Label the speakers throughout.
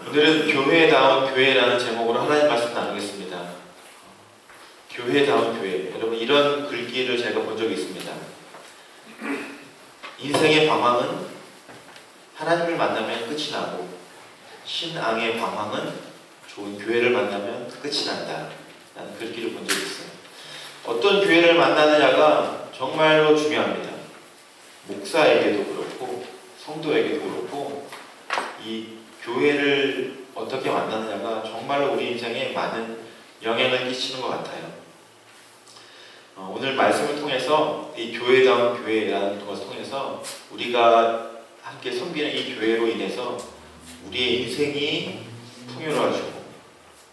Speaker 1: 오늘은 교회다운 교회라는 제목으로 하나님 말씀 나누겠습니다. 교회다운 교회. 여러분, 이런 글귀를 제가 본 적이 있습니다. 인생의 방황은 하나님을 만나면 끝이 나고, 신앙의 방황은 좋은 교회를 만나면 끝이 난다 라는 글귀를 본 적이 있어요. 어떤 교회를 만나느냐가 정말로 중요합니다. 목사에게도 그렇고 성도에게도 그렇고, 이 교회를 어떻게 만나느냐가 정말로 우리 인생에 많은 영향을 끼치는 것 같아요. 오늘 말씀을 통해서 이 교회다운 교회라는 것을 통해서 우리가 함께 섬기는 이 교회로 인해서 우리의 인생이 풍요로워지고,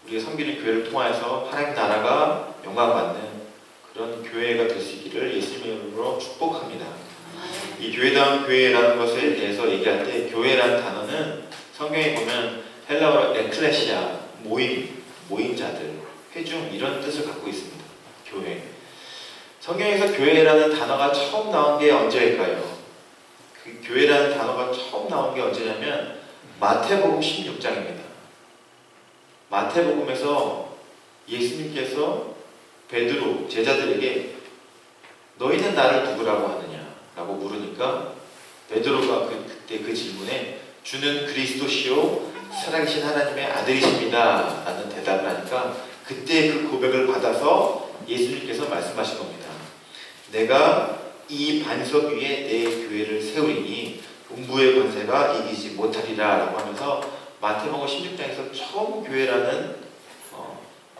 Speaker 1: 우리가 섬기는 교회를 통해서 하나님 나라가 영광받는 그런 교회가 될 수 있기를 예수님의 이름으로 축복합니다. 이 교회다운 교회라는 것에 대해서 얘기할 때, 교회라는 단어는 성경에 보면 헬라어로 에클레시아, 모임자들, 회중, 이런 뜻을 갖고 있습니다. 교회. 성경에서 교회라는 단어가 처음 나온 게 언제일까요? 그 교회라는 단어가 처음 나온 게 언제냐면 마태복음 16장입니다. 마태복음에서 예수님께서 베드로 제자들에게 너희는 나를 누구라고 하느냐? 라고 물으니까 베드로가 그때 그 질문에 주는 그리스도시요 살아계신 하나님의 아들이십니다 라는 대답을 하니까, 그때 그 고백을 받아서 예수님께서 말씀하신 겁니다. 내가 이 반석 위에 내 교회를 세우리니 음부의 권세가 이기지 못하리라 라고 하면서 마태복음 16장에서 처음 교회라는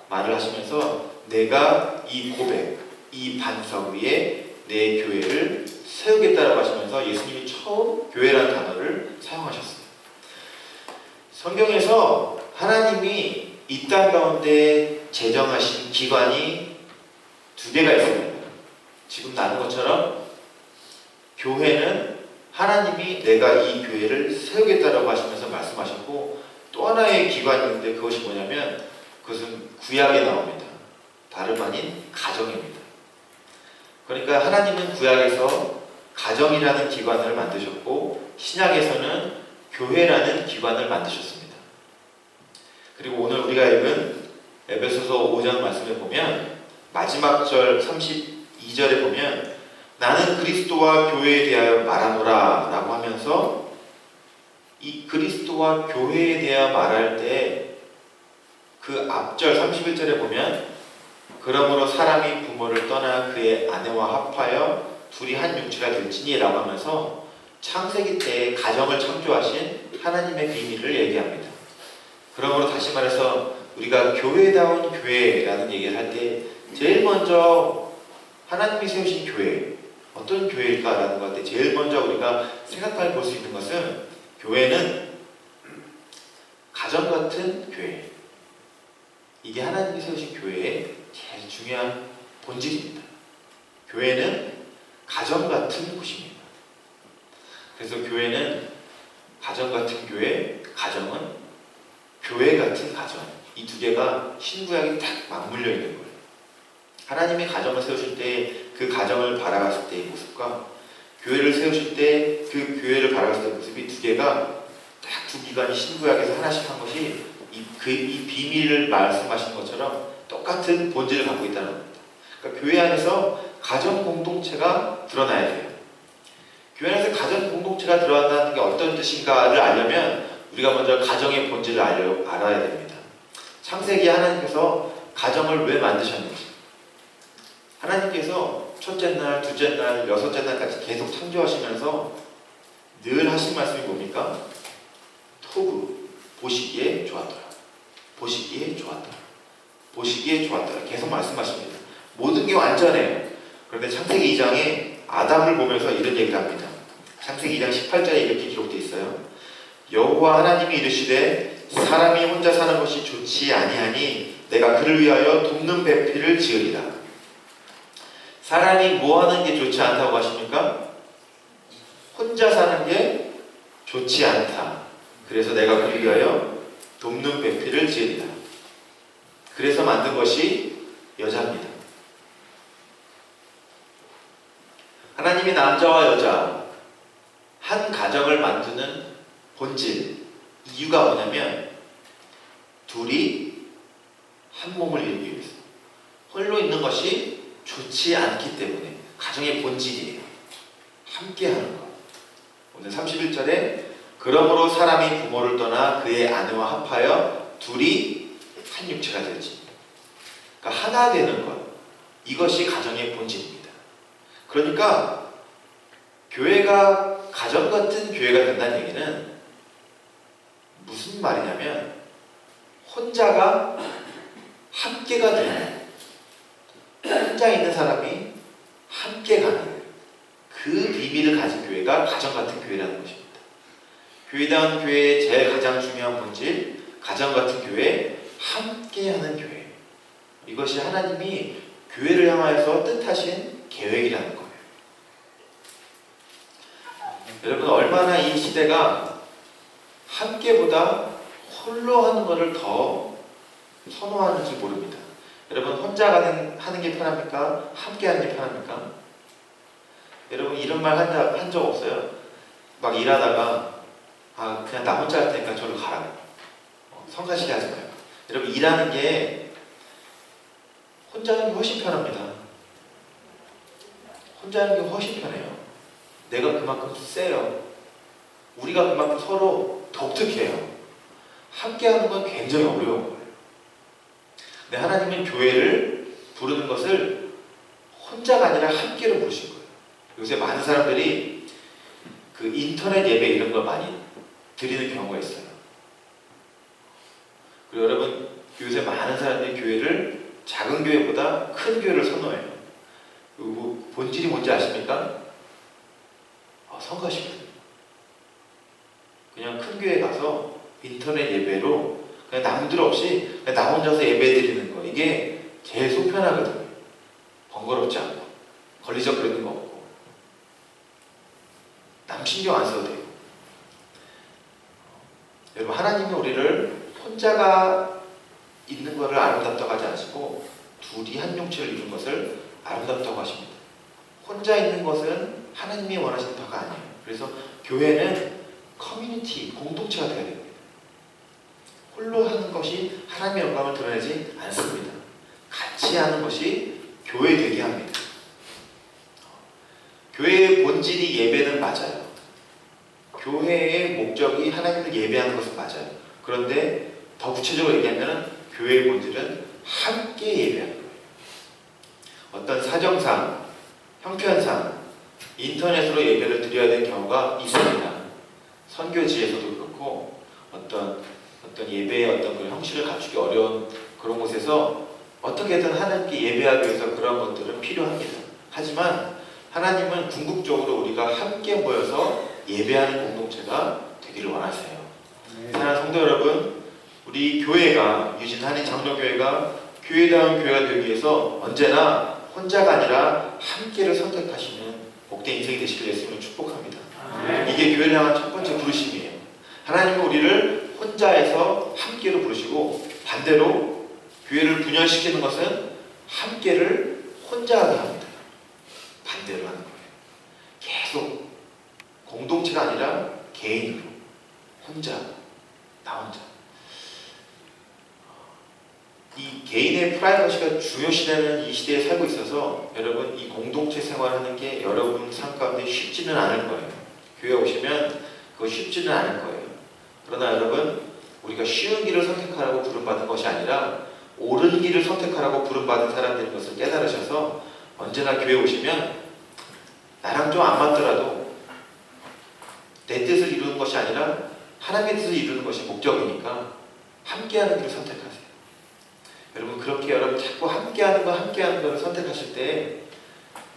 Speaker 1: 말을 하시면서, 내가 이 고백, 이 반석 위에 내 교회를 세우겠다라고 하시면서 예수님이 처음 교회라는 단어를 사용하셨어요. 성경에서 하나님이 이 땅 가운데 제정하신 기관이 두 개가 있습니다. 지금 나눈 것처럼 교회는 하나님이 내가 이 교회를 세우겠다라고 하시면서 말씀하셨고, 또 하나의 기관이 있는데 그것이 뭐냐면 그것은 구약에 나옵니다. 다름 아닌 가정입니다. 그러니까 하나님은 구약에서 가정이라는 기관을 만드셨고, 신약에서는 교회라는 기관을 만드셨습니다. 그리고 오늘 우리가 읽은 에베소서 5장 말씀에 보면 마지막 절 32절에 보면 나는 그리스도와 교회에 대하여 말하노라 라고 하면서, 이 그리스도와 교회에 대하여 말할 때 그 앞절 31절에 보면 그러므로 사람이 부모를 떠나 그의 아내와 합하여 둘이 한 육체가 될지니 라고 하면서 창세기 때 가정을 창조하신 하나님의 비밀을 얘기합니다. 그러므로 다시 말해서 우리가 교회다운 교회라는 얘기를 할 때 제일 먼저 하나님이 세우신 교회, 어떤 교회일까라는 것 때 제일 먼저 우리가 생각해 볼 수 있는 것은, 교회는 가정 같은 교회, 이게 하나님이 세우신 교회의 제일 중요한 본질입니다. 교회는 가정 같은 곳입니다. 그래서 교회는 가정 같은 교회, 가정은 교회 같은 가정, 이 두 개가 신구약이 딱 맞물려 있는 거예요. 하나님이 가정을 세우실 때 그 가정을 바라봤을 때의 모습과 교회를 세우실 때 그 교회를 바라봤을 때의 모습이 두 개가 딱 두 기관이 신구약에서 하나씩 한 것이 이 비밀을 말씀하신 것처럼 똑같은 본질을 갖고 있다는 겁니다. 그러니까 교회 안에서 가정 공동체가 드러나야 돼요. 교회 안에서 가정 공동체가 드러난다는 게 어떤 뜻인가를 알려면 우리가 먼저 가정의 본질을 알아야 됩니다. 창세기에 하나님께서 가정을 왜 만드셨는지, 하나님께서 첫째 날, 둘째 날, 여섯째 날까지 계속 창조하시면서 늘 하신 말씀이 뭡니까? 토부, 보시기에 좋았더라. 보시기에 좋았더라. 보시기에 좋았더라. 계속 말씀하십니다. 모든 게 완전해요. 그런데 창세기 2장에 아담을 보면서 이런 얘기를 합니다. 창세기 2장 18절에 이렇게 기록되어 있어요. 여호와 하나님이 이르시되 사람이 혼자 사는 것이 좋지 아니하니 내가 그를 위하여 돕는 배필을 지으리라. 사람이 뭐 하는 게 좋지 않다고 하십니까? 혼자 사는 게 좋지 않다. 그래서 내가 그를 위하여 돕는 배필을 지으리라. 그래서 만든 것이 여자입니다. 하나님이 남자와 여자 한 가정을 만드는 본질, 이유가 뭐냐면 둘이 한 몸을 이루기 위해서. 홀로 있는 것이 좋지 않기 때문에 가정의 본질이에요. 함께 하는 것. 오늘 31절에 그러므로 사람이 부모를 떠나 그의 아내와 합하여 둘이 한 육체가 되지. 그러니까 하나 되는 것. 이것이 가정의 본질입니다. 그러니까 교회가 가정 같은 교회가 된다는 얘기는 무슨 말이냐면 혼자가 함께가 되는, 혼자 있는 사람이 함께 가는 그 비밀을 가진 교회가 가정 같은 교회라는 것입니다. 교회다운 교회의 제일 가장 중요한 본질, 가정 같은 교회, 함께하는 교회. 이것이 하나님이 교회를 향하여서 뜻하신 계획이라는 거예요. 여러분, 얼마나 이 시대가 함께보다 홀로 하는 것을 더 선호하는지 모릅니다. 여러분, 혼자 하는 게 편합니까? 함께 하는 게 편합니까? 여러분, 이런 말 한 적 없어요? 막 일하다가 그냥 나 혼자 할 테니까 저를 가라. 성가시게 하지 마요. 여러분, 일하는 게 혼자 하는 게 훨씬 편합니다. 혼자 하는 게 훨씬 편해요. 내가 그만큼 세요. 우리가 그만큼 서로 독특해요. 함께 하는 건 굉장히 어려운 거예요. 근데 하나님은 교회를 부르는 것을 혼자가 아니라 함께로 부르신 거예요. 요새 많은 사람들이 그 인터넷 예배 이런 걸 많이 드리는 경우가 있어요. 그리고 여러분, 요새 많은 사람들이 교회를 작은 교회보다 큰 교회를 선호해요. 본질이 뭔지 아십니까? 성가시거든요. 그냥 큰 교회 가서 인터넷 예배로 그냥 남들 없이 그냥 나 혼자서 예배 드리는 거, 이게 제일 속 편하거든요. 번거롭지 않고 걸리적거리는 거 없고 남 신경 안 써도 돼요. 여러분, 하나님이 우리를 혼자가 있는 것을 아름답다고 하지 않으시고 둘이 한 육체를 이룬 것을 아름답다고 하십니다. 혼자 있는 것은 하나님이 원하시는 바가 아니에요. 그래서 교회는 커뮤니티, 공동체가 되어야 됩니다. 홀로 하는 것이 하나님의 영광을 드러내지 않습니다. 같이 하는 것이 교회 되게 합니다. 교회의 본질이 예배는 맞아요. 교회의 목적이 하나님을 예배하는 것은 맞아요. 그런데 더 구체적으로 얘기하면 교회의 본질은 함께 예배하는 거예요. 어떤 사정상, 형편상 인터넷으로 예배를 드려야 될 경우가 있습니다. 선교지에서도 그렇고 어떤 예배의 어떤 그런 형식을 갖추기 어려운 그런 곳에서 어떻게든 하나님께 예배하기 위해서 그런 것들은 필요합니다. 하지만 하나님은 궁극적으로 우리가 함께 모여서 예배하는 공동체가 되기를 원하세요. 사랑하는 성도 여러분, 우리 교회가, 유진 한인 장로교회가 교회다운 교회가 되기 위해서 언제나 혼자가 아니라 함께를 선택하시는 복된 인생이 되시길 예수님을 축복합니다. 이게 교회를 향한 첫 번째 부르심이에요. 하나님은 우리를 혼자에서 함께로 부르시고 반대로 교회를 분열시키는 것은 함께를 혼자 하게 합니다. 반대로 하는 거예요. 계속 공동체가 아니라 개인으로, 혼자, 나 혼자. 이 개인의 프라이버시가 중요시되는 이 시대에 살고 있어서 여러분, 이 공동체 생활하는 게 여러분 삶 가운데 쉽지는 않을 거예요. 교회 오시면 그거 쉽지는 않을 거예요. 그러나 여러분, 우리가 쉬운 길을 선택하라고 부름받은 것이 아니라 옳은 길을 선택하라고 부름받은 사람들인 것을 깨달으셔서 언제나 교회 오시면 나랑 좀 안 맞더라도 내 뜻을 이루는 것이 아니라 하나님의 뜻을 이루는 것이 목적이니까 함께하는 길을 선택하세요. 여러분, 그렇게 여러분 자꾸 함께하는 거를 선택하실 때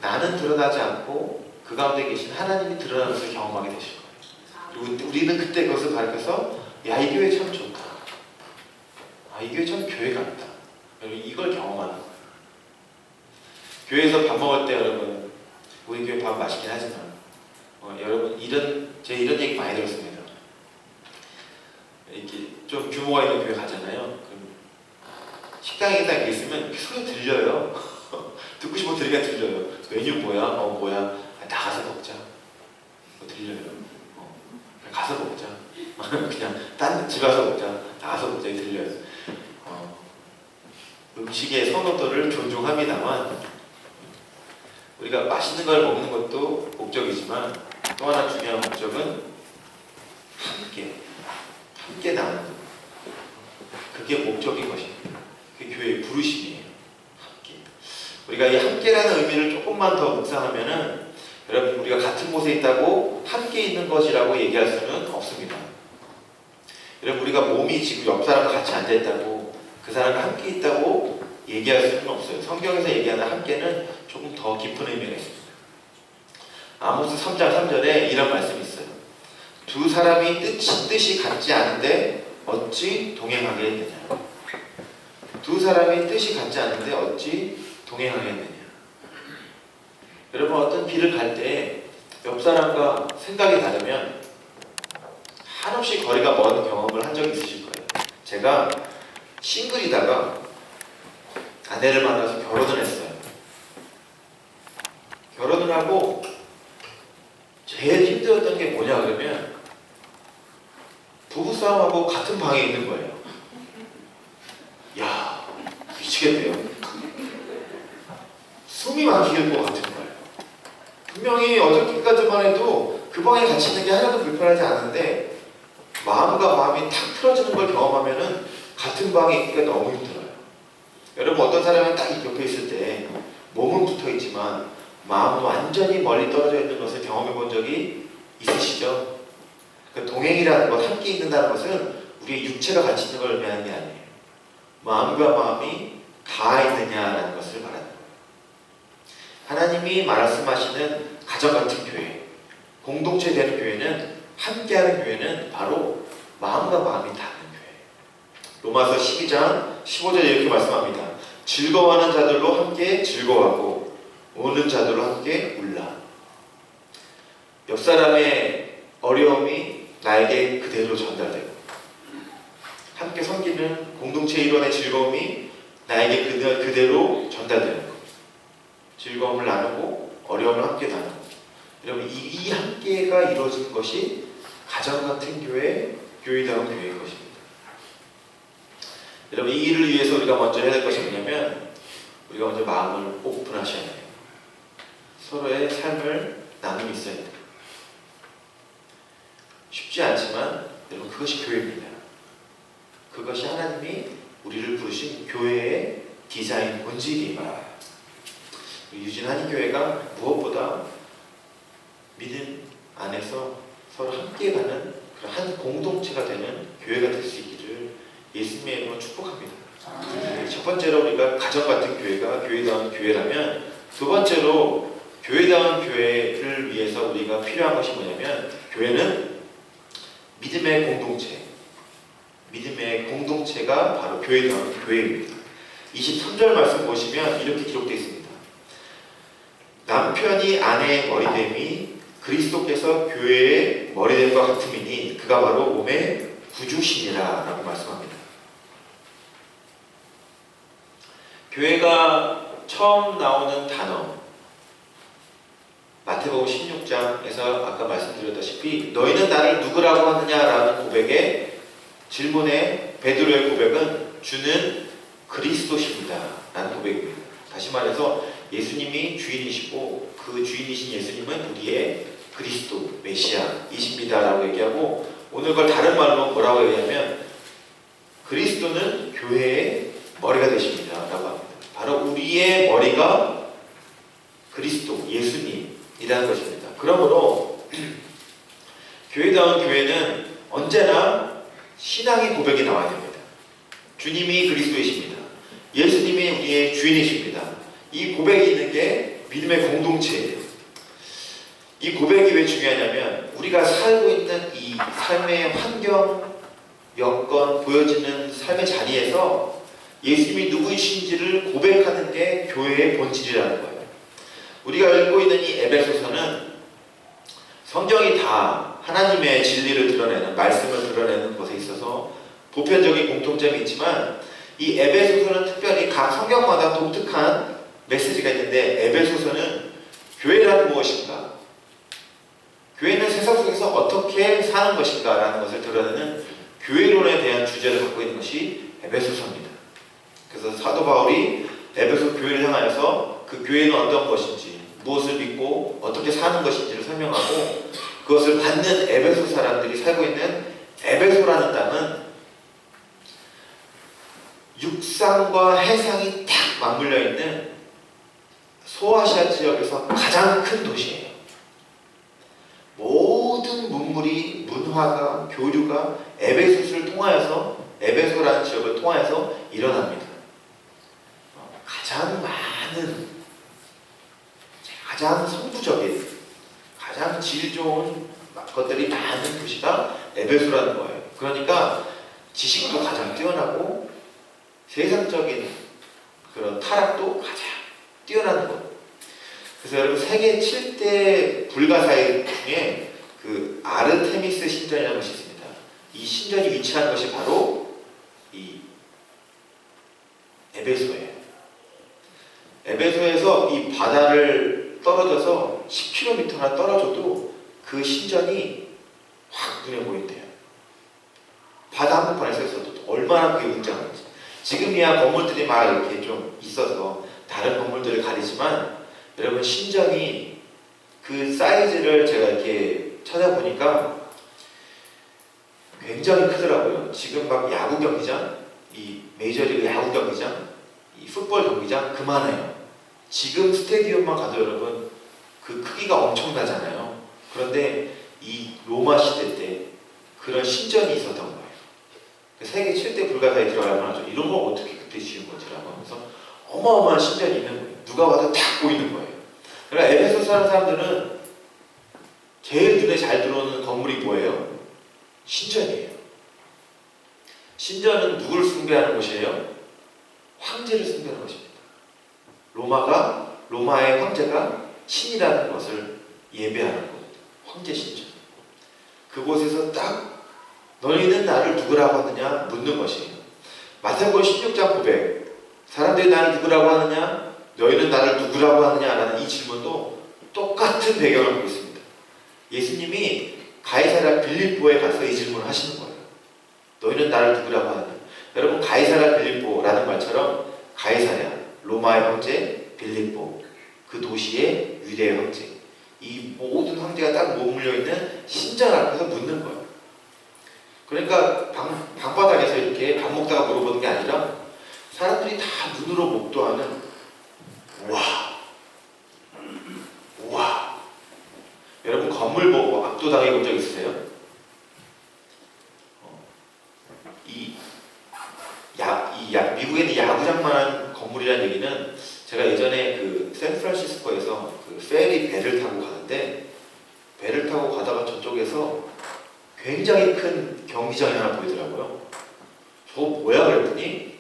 Speaker 1: 나는 드러나지 않고 그 가운데 계신 하나님이 드러나는 것을 경험하게 되실 거예요. 그리고 우리는 그때 그것을 가르쳐서 야, 이 교회 참 좋다. 이 교회 참 교회 같다. 여러분, 이걸 경험하는 거예요. 교회에서 밥 먹을 때 여러분, 우리 교회 밥 맛있긴 하지만 여러분, 제가 이런 얘기 많이 들었습니다. 이렇게 좀 규모가 있는 교회 가잖아요. 그럼 식당에 딱 있으면 소리 들려요. 듣고 싶어 들으니까 들려요. 메뉴 뭐야? 뭐야? 나가서 먹자. 들려요. 가서 먹자. 그냥 딴 집 가서 먹자. 나가서 먹자. 들려요. 음식의 선호도를 존중합니다만 우리가 맛있는 걸 먹는 것도 목적이지만 또 하나 중요한 목적은 함께 나누는 것. 그게 목적인 것입니다. 그게 교회의 부르심이에요. 함께. 우리가 이 함께라는 의미를 조금만 더 묵상하면은 여러분 우리가 같은 곳에 있다고 함께 있는 것이라고 얘기할 수는 없습니다. 여러분 우리가 몸이 지금 옆 사람과 같이 앉아 있다고 그 사람과 함께 있다고 얘기할 수는 없어요. 성경에서 얘기하는 함께는 조금 더 깊은 의미가 있습니다. 아모스 3장 3절에 이런 말씀이 있어요. 두 사람이 뜻이 같지 않은데 어찌 동행하겠느냐. 두 사람이 뜻이 같지 않은데 어찌 동행하겠느냐. 여러분 어떤 길을 갈 때 옆 사람과 생각이 다르면 한없이 거리가 먼 경험을 한 적이 있으실 거예요. 제가 싱글이다가 아내를 만나서 결혼을 했어요. 결혼을 하고 제일 힘들었던 게 뭐냐 그러면 부부싸움하고 같은 방에 있는 거예요. 야, 미치겠네요. 숨이 막힐 것 같은 거예요. 분명히 어저께까지만 해도 그 방에 같이 있는 게 하나도 불편하지 않은데 마음과 마음이 탁 틀어지는 걸 경험하면은 같은 방에 있기가 너무 힘들어요. 여러분 어떤 사람은 딱 옆에 있을 때 몸은 붙어 있지만 마음은 완전히 멀리 떨어져 있는 것을 경험해 본 적이 있으시죠? 그러니까 동행이라는 것, 함께 있는다는 것은 우리의 육체가 같이 있는 걸 의미하는 게 아니에요. 마음과 마음이 닿아 있느냐라는 것을 말하는 거예요. 하나님이 말씀하시는 가정 같은 교회, 공동체 되는 교회는, 함께하는 교회는 바로 마음과 마음이 닿는 교회. 로마서 12장 15절에 이렇게 말씀합니다. 즐거워하는 자들로 함께 즐거워하고 우는 자들로 함께 울라. 옆 사람의 어려움이 나에게 그대로 전달되고 함께 섬기는 공동체 일원의 즐거움이 나에게 그대로 전달되는 것. 즐거움을 나누고 어려움을 함께 나누고. 여러분 이 함께가 이루어지는 것이 가정 같은 교회, 교회다운 교회인 것입니다. 여러분 이 일을 위해서 우리가 먼저 해야 될 것이 뭐냐면 우리가 먼저 마음을 오픈하셔야 돼요. 서로의 삶을 나눔이 있어야 돼요. 쉽지 않지만 여러분 그것이 교회입니다. 그것이 하나님이 우리를 부르신 교회의 디자인 본질이에요. 유진 한인교회가 무엇보다 믿음 안에서 서로 함께 가는 그런 한 공동체가 되는 교회가 될 수 있기를 예수님의 이름으로 축복합니다. 첫 번째로 우리가 가정 같은 교회가 교회다운 교회라면 두 번째로 교회다운 교회를 위해서 우리가 필요한 것이 뭐냐면 교회는 믿음의 공동체, 믿음의 공동체가 바로 교회다운 교회입니다. 23절 말씀 보시면 이렇게 기록되어 있습니다. 남편이 아내의 머리됨이 그리스도께서 교회의 머리됨과 같음이니 그가 바로 몸의 구주시니라 라고 말씀합니다. 교회가 처음 나오는 단어 마태복음 16장에서 아까 말씀드렸다시피 너희는 나를 누구라고 하느냐라는 고백의 질문에 베드로의 고백은 주는 그리스도십니다 라는 고백입니다. 다시 말해서 예수님이 주인이시고 그 주인이신 예수님은 우리의 그리스도, 메시아이십니다 라고 얘기하고 오늘 그걸 다른 말로 뭐라고 얘기하면 그리스도는 교회의 머리가 되십니다 라고 합니다. 바로 우리의 머리가 그리스도, 예수님이라는 것입니다. 그러므로 교회다운 교회는 언제나 신앙의 고백이 나와야 됩니다. 주님이 그리스도이십니다. 예수님이 우리의 주인이십니다. 이 고백이 있는 게 믿음의 공동체예요. 이 고백이 왜 중요하냐면 우리가 살고 있는 이 삶의 환경, 여건, 보여지는 삶의 자리에서 예수님이 누구이신지를 고백하는 게 교회의 본질이라는 거예요. 우리가 읽고 있는 이 에베소서는 성경이 다 하나님의 진리를 드러내는, 말씀을 드러내는 것에 있어서 보편적인 공통점이 있지만 이 에베소서는 특별히 각 성경마다 독특한 메시지가 있는데 에베소서는 교회란 무엇인가? 교회는 세상 속에서 어떻게 사는 것인가? 라는 것을 드러내는 교회론에 대한 주제를 갖고 있는 것이 에베소서입니다. 그래서 사도 바울이 에베소 교회를 향하여서 그 교회는 어떤 것인지, 무엇을 믿고 어떻게 사는 것인지를 설명하고, 그것을 받는 에베소 사람들이 살고 있는 에베소라는 땅은 육상과 해상이 딱 맞물려 있는 소아시아 지역에서 가장 큰 도시예요. 모든 문물이, 문화가, 교류가 에베소를 통하여서, 에베소라는 지역을 통하여서 일어납니다. 가장 많은, 가장 성부적인, 가장 질 좋은 것들이 많은 도시가 에베소라는 거예요. 그러니까 지식도 가장 뛰어나고 세상적인 그런 타락도 가장 뛰어나는 거예요. 그래서 여러분, 세계 7대 불가사의 중에 그 아르테미스 신전이라는 것이 있습니다. 이 신전이 위치한 것이 바로 이 에베소예요. 에베소에서 이 바다를 떨어져서 10km나 떨어져도 그 신전이 확 눈에 보인대요. 바다 한복판에 서 있어도 얼마나 그게 웅장한지. 지금이야 건물들이 막 이렇게 좀 있어서 다른 건물들을 가리지만, 여러분, 신전이 그 사이즈를 제가 이렇게 찾아보니까 굉장히 크더라고요. 지금 막 야구 경기장, 이 메이저리그 야구 경기장, 이 풋볼 경기장 그만해요. 지금 스테디움만 가도 여러분 그 크기가 엄청나잖아요. 그런데 이 로마 시대 때 그런 신전이 있었던 거예요. 세계 7대 불가사에 들어갈 만하죠. 이런 걸 어떻게 그때 지은 거지라고 하면서 어마어마한 신전이 있는 거예요. 누가 봐도 딱 보이는 거예요. 그러니까 에베소 사람들은 제일 눈에 잘 들어오는 건물이 뭐예요? 신전이에요. 신전은 누구를 숭배하는 곳이에요? 황제를 숭배하는 것입니다. 로마의 황제가 신이라는 것을 예배하는 곳, 황제 신전. 그곳에서 딱 너희는 나를 누구라고 하느냐 묻는 것이에요. 마태복음 16장 900, 사람들이 나를 누구라고 하느냐, 너희는 나를 누구라고 하느냐라는 이 질문도 똑같은 배경을 보고 있습니다. 예수님이 가이사랴 빌립보에 가서 이 질문을 하시는 거예요. 너희는 나를 누구라고 하느냐. 여러분, 가이사랴 빌립보라는 말처럼 가이사랴, 로마의 황제, 빌립보, 그 도시의 유대의 황제, 이 모든 황제가 딱 머물러 있는 신전 앞에서 묻는 거예요. 그러니까 방바닥에서 이렇게 밥 먹다가 물어보는 게 아니라 사람들이 다 눈으로 목도하는 와. 여러분, 건물 보고 압도당해 본 적 있으세요? 미국에는 야구장만한 건물이라는 얘기는, 제가 예전에 그 샌프란시스코에서 그 페리 배를 타고 가는데, 배를 타고 가다가 저쪽에서 굉장히 큰 경기장이 하나 보이더라고요. 저거 뭐야 그랬더니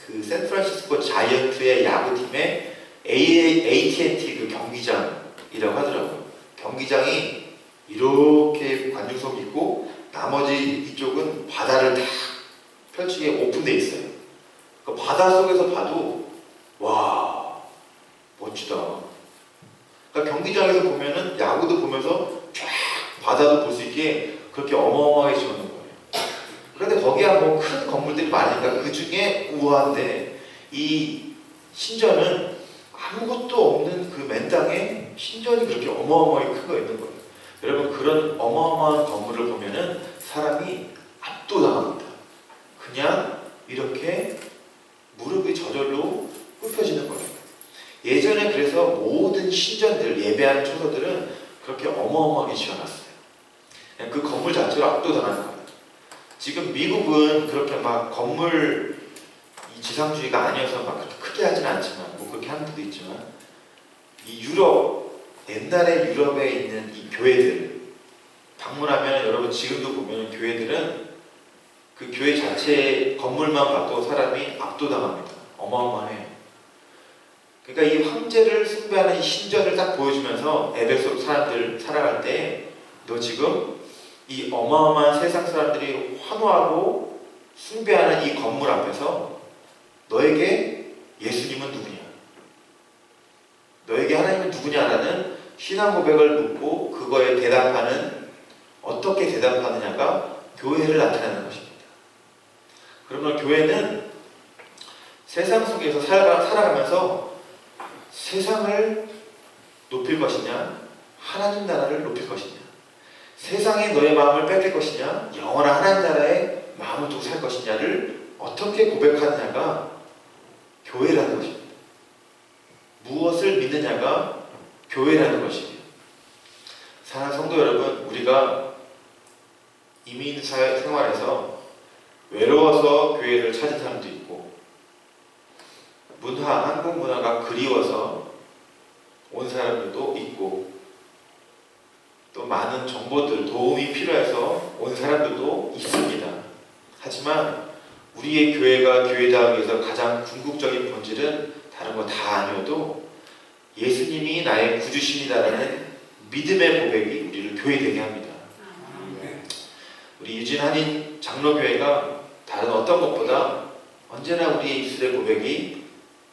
Speaker 1: 그 샌프란시스코 자이언트의 야구팀의 AT&T 그 경기장이라고 하더라고요. 경기장이 이렇게 관중석 있고 나머지 이쪽은 바다를 다 펼치게 오픈되어 있어요. 그 바다 속에서 봐도 와, 멋지다. 그러니까 경기장에서 보면은 야구도 보면서 쫙 바다도 볼 수 있게 그렇게 어마어마하게 지어놓은 거예요. 그런데 거기야 뭐 큰 건물들이 많으니까 그 중에 우아한데, 이 신전은 아무것도 없는 그 맨 땅에 신전이 그렇게 어마어마하게 큰 거 있는 거예요. 여러분, 그런 어마어마한 건물을 보면은 사람이 압도당합니다. 그냥 이렇게 무릎이 저절로 굽혀지는 거예요. 예전에 그래서 모든 신전들, 예배하는 처소들은 그렇게 어마어마하게 지어놨어요. 그 건물 자체로 압도당하는 거예요. 지금 미국은 그렇게 막 건물 이 지상주의가 아니어서 막 그렇게 크게 하진 않지만, 뭐 그렇게 하는 데도 있지만, 이 유럽, 옛날에 유럽에 있는 이 교회들 방문하면 여러분 지금도 보면 교회들은 그 교회 자체 건물만 봐도 사람이 압도당합니다. 어마어마해요. 그러니까 이 황제를 숭배하는 이 신전을 딱 보여주면서 에베소 사람들 살아갈 때, 너 지금 이 어마어마한 세상 사람들이 환호하고 숭배하는 이 건물 앞에서 너에게 예수님은 누구냐, 너에게 하나님은 누구냐라는 신앙 고백을 묻고 그거에 대답하는, 어떻게 대답하느냐가 교회를 나타내는 것입니다. 그러면 교회는 세상 속에서 살아가면서 세상을 높일 것이냐, 하나님 나라를 높일 것이냐, 세상에 너의 마음을 뺏길 것이냐, 영원한 하나님 나라에 마음을 두고 살 것이냐를 어떻게 고백하느냐가 교회라는 것입니다. 무엇을 믿느냐가 교회라는 것입니다. 사랑하는 성도 여러분, 우리가 이민 생활에서 외로워서 교회를 찾은 사람도 있고, 한국 문화가 그리워서 온 사람들도 있고, 또 많은 정보들, 도움이 필요해서 온 사람들도 있습니다. 하지만 우리의 교회가 교회다우기 위해서 가장 궁극적인 본질은 다른 거 다 아니어도 예수님이 나의 구주신이다라는 믿음의 고백이 우리를 교회되게 합니다. 우리 유진 한인 장로교회가 다른 어떤 것보다 언제나 우리의 입술의 고백이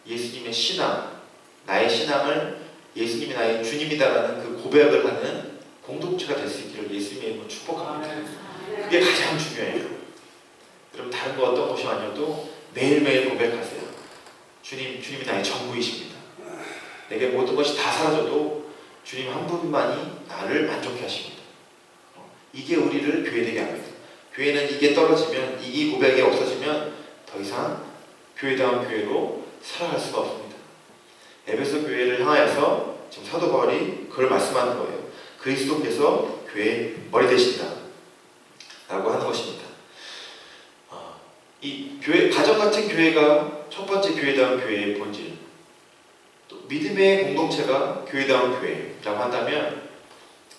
Speaker 1: 예수님의 신앙, 나의 신앙을 예수님이 나의 주님이다라는 그 고백을 하는 공동체가 될 수 있기를 예수님의 이름으로 축복합니다. 그게 가장 중요해요. 그럼 다른 거 어떤 것이 아니어도 매일매일 고백하세요. 주님이 나의 전부이십니다. 내게 모든 것이 다 사라져도 주님 한 분만이 나를 만족해 하십니다. 이게 우리를 교회되게 합니다. 교회는 이게 떨어지면, 이 고백이 없어지면 더 이상 교회다운 교회로 살아갈 수가 없습니다. 에베소 교회를 향하여서 지금 사도 바울이 그걸 말씀하는 거예요. 그리스도께서 교회의 머리 되신다 라고 하는 것입니다. 이 교회, 가정 같은 교회가 첫 번째 교회다운 교회의 본질, 또 믿음의 공동체가 교회다운 교회라고 한다면,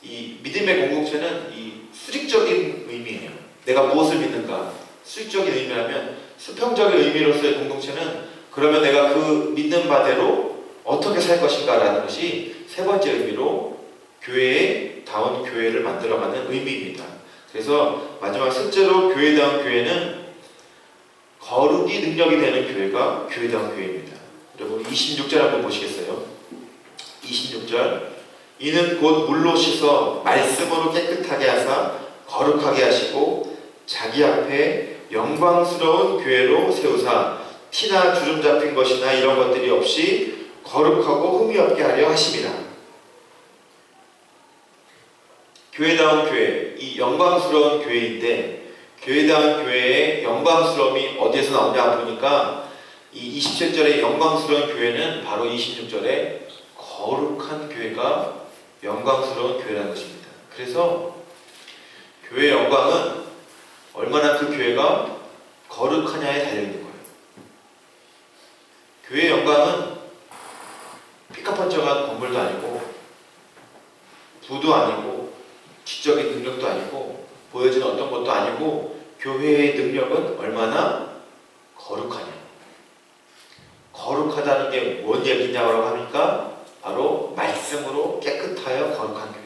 Speaker 1: 이 믿음의 공동체는 이 수직적인 의미예요. 내가 무엇을 믿는가, 수직적인 의미라면, 수평적인 의미로서의 공동체는 그러면 내가 그 믿는 바대로 어떻게 살 것인가 라는 것이 세 번째 의미로 교회에 다운 교회를 만들어가는 의미입니다. 그래서 마지막 셋째로 교회다운 교회는 거룩이 능력이 되는 교회가 교회다운 교회입니다. 여러분 26절 한번 보시겠어요? 26절, 이는 곧 물로 씻어 말씀으로 깨끗하게 하사 거룩하게 하시고 자기 앞에 영광스러운 교회로 세우사 티나 주름 잡힌 것이나 이런 것들이 없이 거룩하고 흠이 없게 하려 하심이라. 교회다운 교회, 이 영광스러운 교회인데, 교회다운 교회의 영광스러움이 어디에서 나오냐 보니까 이 27절의 영광스러운 교회는 바로 26절에 거룩한 교회가 영광스러운 교회라는 것입니다. 그래서 교회의 영광은 얼마나 그 교회가 거룩하냐에 달려있는 거예요. 교회의 영광은 피카번쩍한 건물도 아니고 부도 아니고 지적인 능력도 아니고 보여지는 어떤 것도 아니고, 교회의 능력은 얼마나 거룩하냐. 거룩하다는 게 뭔 얘기냐고 하니까 바로 말씀으로 깨끗하여 거룩한 교회.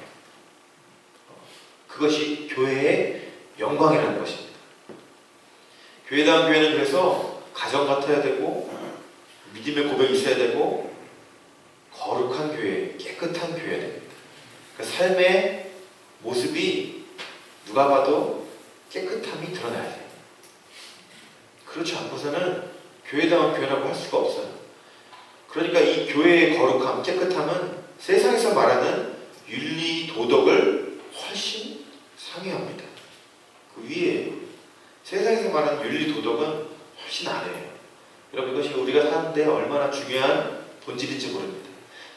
Speaker 1: 그것이 교회의 영광이라는 것입니다. 교회다운 교회는 그래서 가정 같아야 되고, 믿음의 고백이 있어야 되고, 거룩한 교회, 깨끗한 교회가 됩니다. 그 삶의 모습이 누가 봐도 깨끗함이 드러나야 돼요. 그렇지 않고서는 교회다운 교회라고 할 수가 없어요. 그러니까 이 교회의 거룩함, 깨끗함은 세상에서 말하는 윤리, 도덕을 훨씬 상회합니다. 그 위에요. 세상에서 말하는 윤리, 도덕은 훨씬 아래예요. 여러분, 이것이 우리가 사는데 얼마나 중요한 본질인지 모릅니다.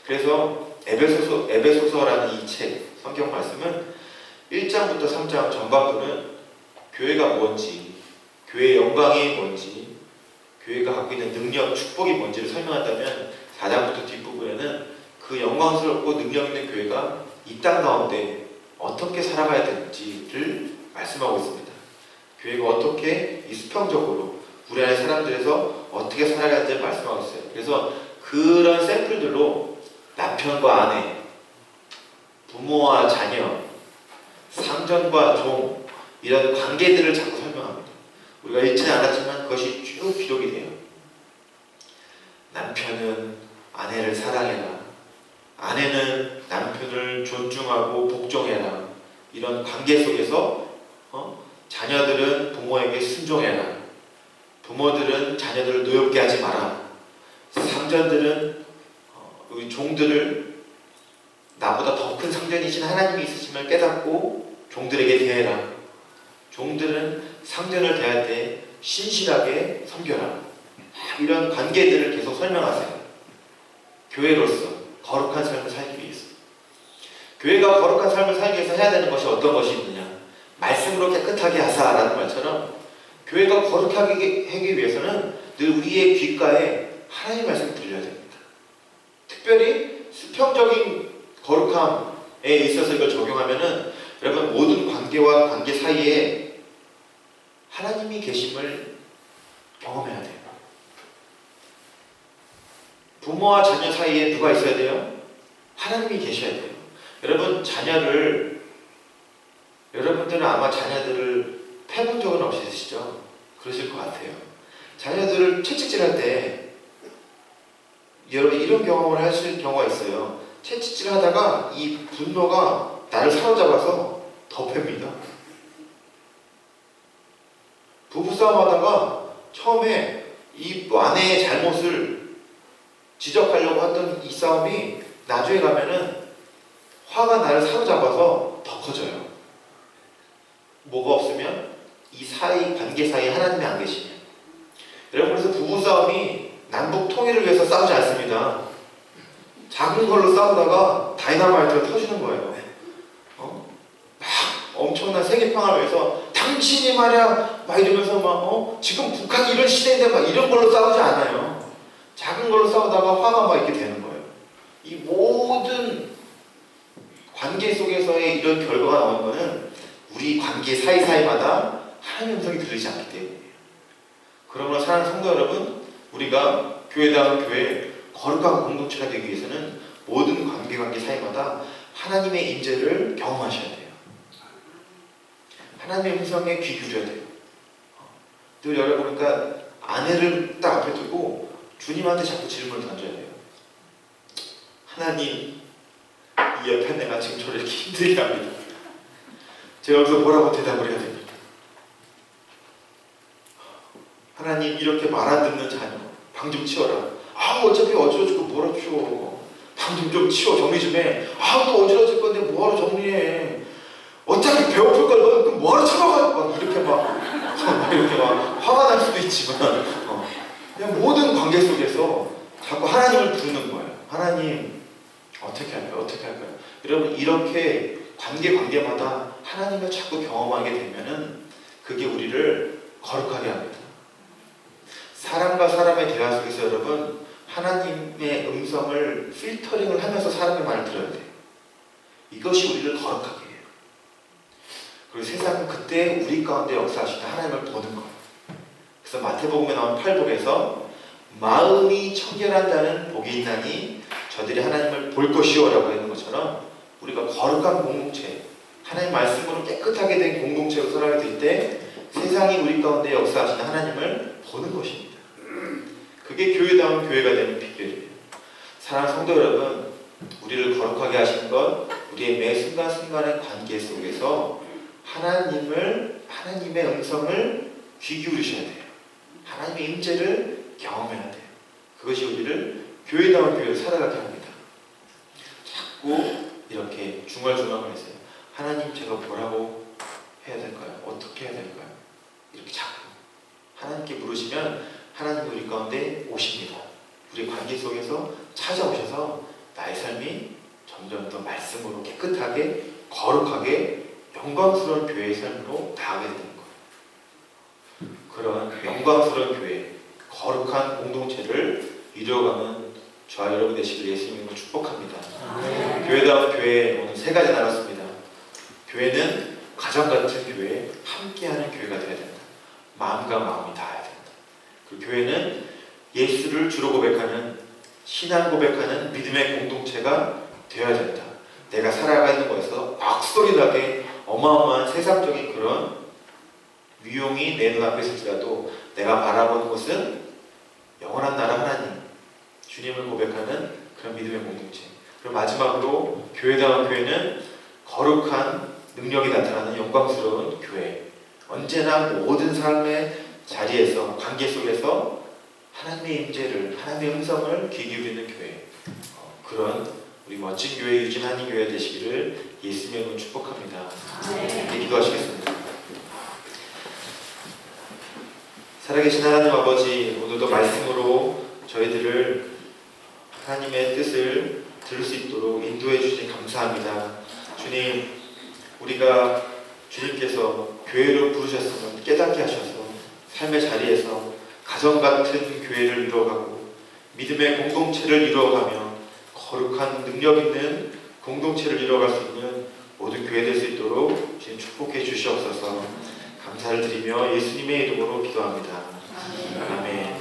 Speaker 1: 그래서 에베소서라는 이 책, 성경 말씀은 1장부터 3장 전반부는 교회가 뭔지, 교회의 영광이 뭔지, 교회가 갖고 있는 능력, 축복이 뭔지를 설명한다면 4장부터 뒷부분에는 그 영광스럽고 능력 있는 교회가 이 땅 가운데 어떻게 살아가야 되는지를 말씀하고 있습니다. 교회가 어떻게 이 수평적으로 우리 안의 사람들에서 어떻게 살아가야 되는지 말씀하고 있어요. 그래서 그런 샘플들로 남편과 아내, 부모와 자녀, 상전과 종, 이런 관계들을 자꾸 설명합니다. 우리가 읽지는 않았지만 그것이 쭉 기록이 돼요. 남편은 아내를 사랑해라. 아내는 남편을 존중하고 복종해라. 이런 관계 속에서 자녀들은 부모에게 순종해라. 부모들은 자녀들을 노엽게 하지 마라. 상전들은 우리 종들을 나보다 더 큰 상전이신 하나님이 있으심을 깨닫고 종들에게 대해라. 종들은 상전을 대할 때 신실하게 섬겨라. 이런 관계들을 계속 설명하세요. 교회로서 거룩한 삶을 살기 위해서. 교회가 거룩한 삶을 살기 위해서 해야 되는 것이 어떤 것이 있느냐? 말씀으로 깨끗하게 하사라는 말처럼 교회가 거룩하게 하기 위해서는 늘 우리의 귓가에 하나님의 말씀을 들려야 됩니다. 특별히 수평적인 거룩함에 있어서 이걸 적용하면은 여러분 모든 관계와 관계 사이에 하나님이 계심을 경험해야 돼요. 부모와 자녀 사이에 누가 있어야 돼요? 하나님이 계셔야 돼요. 여러분들은 아마 자녀들을 패본 적은 없으시죠? 그러실 것 같아요. 자녀들을 채찍질할 때 여러분 이런 경험을 하실 경우가 있어요. 채찍질 하다가 이 분노가 나를 사로잡아서 더 팹니다. 부부싸움 하다가 처음에 이 아내의 잘못을 지적하려고 했던 이 싸움이 나중에 가면은 화가 나를 사로잡아서 더 커져요. 뭐가 없으면 이 사이, 관계 사이에 하나님이 안 계시면. 여러분 그래서 부부싸움이 남북 통일을 위해서 싸우지 않습니다. 작은 걸로 싸우다가 다이너마이트가 터지는 거예요. 막 엄청난 세계평화를 위해서 당신이 말이야 막 이러면서 막 지금 북한이 이런 시대인데 막 이런 걸로 싸우지 않아요. 작은 걸로 싸우다가 화가 막 이렇게 되는 거예요. 이 모든 관계 속에서의 이런 결과가 나오는 거는 우리 관계 사이사이마다 하나님의 음성이 들리지 않기 때문이에요. 그러므로 사랑하는 성도 여러분, 우리가 교회다운 교회 거룩한 공동체가 되기 위해서는 모든 관계 사이마다 하나님의 임재를 경험하셔야 돼요. 하나님의 음성에 귀 기울여야 돼요. 늘 여러분 그러니까 아내를 딱 앞에 두고 주님한테 자꾸 질문을 던져야 돼요. 하나님, 이 옆에 내가 지금 저를 이렇게 힘들게 합니다. 제가 여기서 뭐라고 대답을 해야 됩니까? 하나님, 이렇게 말 안 듣는 자녀 방 좀 치워라. 어차피 어지러지고 뭐라 치워. 방 좀 치워. 정리 좀 해. 또 어지러질 건데 뭐하러 정리해. 어차피 배고플 걸 너는 뭐하러 참아가. 막 이렇게 막 화가 날 수도 있지만 그냥 모든 관계 속에서 자꾸 하나님을 부르는 거예요. 하나님 어떻게 할까요? 여러분 이렇게 관계마다 하나님을 자꾸 경험하게 되면은 그게 우리를 거룩하게 합니다. 사람과 사람의 대화 속에서 여러분 하나님의 음성을 필터링을 하면서 사람의 말을 들어야 돼요. 이것이 우리를 거룩하게 해요. 그리고 세상은 그때 우리 가운데 역사하시는 하나님을 보는 거예요. 그래서 마태복음에 나온 8복에서 마음이 청결한 자는 복이 있나니 저들이 하나님을 볼 것이요 라고 하는 것처럼 우리가 거룩한 공동체, 하나님 말씀으로 깨끗하게 된 공동체로 살아야 될 때 세상이 우리 가운데 역사하시는 하나님을 보는 것입니다. 그게 교회다운 교회가 되는 비결이에요. 사랑하는 성도 여러분, 우리를 거룩하게 하시는 것, 우리의 매 순간순간의 관계 속에서 하나님의 음성을 귀 기울이셔야 돼요. 하나님의 임재를 경험해야 돼요. 그것이 우리를 교회다운 교회로 살아가게 합니다. 자꾸 이렇게 중얼중얼거리세요. 하나님 제가 뭐라고 해야 될까요? 어떻게 해야 될까요? 이렇게 자꾸 하나님께 물으시면 하나님이 우리 가운데 오십니다. 우리 관계 속에서 찾아오셔서 나의 삶이 점점 더 말씀으로 깨끗하게 거룩하게 영광스러운 교회의 삶으로 나아가게 되는 거예요. 그런 영광스러운 교회, 거룩한 공동체를 이루어가는 저와 여러분 되시길 예수님으로 축복합니다. 교회다운 교회 오늘 세 가지 나눴습니다. 교회는 가정 같은 교회, 함께하는 교회가 되어야 된다. 마음과 마음이 닿아야 된다. 그 교회는 예수를 주로 고백하는, 신앙 고백하는 믿음의 공동체가 되어야 된다. 내가 살아가는 것에서 악소리 나게 어마어마한 세상적인 그런 위용이 내 눈앞에 있을지라도 내가 바라보는 것은 영원한 나라 하나님, 주님을 고백하는 그런 믿음의 공동체. 그리고 마지막으로 교회다운 교회는 거룩한 능력이 나타나는 영광스러운 교회. 언제나 모든 삶의 자리에서, 관계 속에서 하나님의 임재를, 하나님의 음성을 귀 기울이는 교회, 그런 우리 멋진 교회, 유진하니 교회 되시기를 예수님의 이름으로 축복합니다. 네, 기도하시겠습니다. 살아계신 하나님 아버지, 오늘도 말씀으로 저희들을 하나님의 뜻을 들을 수 있도록 인도해 주시니 감사합니다. 주님, 우리가 주님께서 교회로 부르셨음을 깨닫게 하셔서 삶의 자리에서 가정 같은 교회를 이루어가고 믿음의 공동체를 이루어가며 거룩한 능력 있는 공동체를 이루어갈 수 있는 모든 교회 될 수 있도록 주님 축복해 주시옵소서. 감사를 드리며 예수님의 이름으로 기도합니다. 아멘.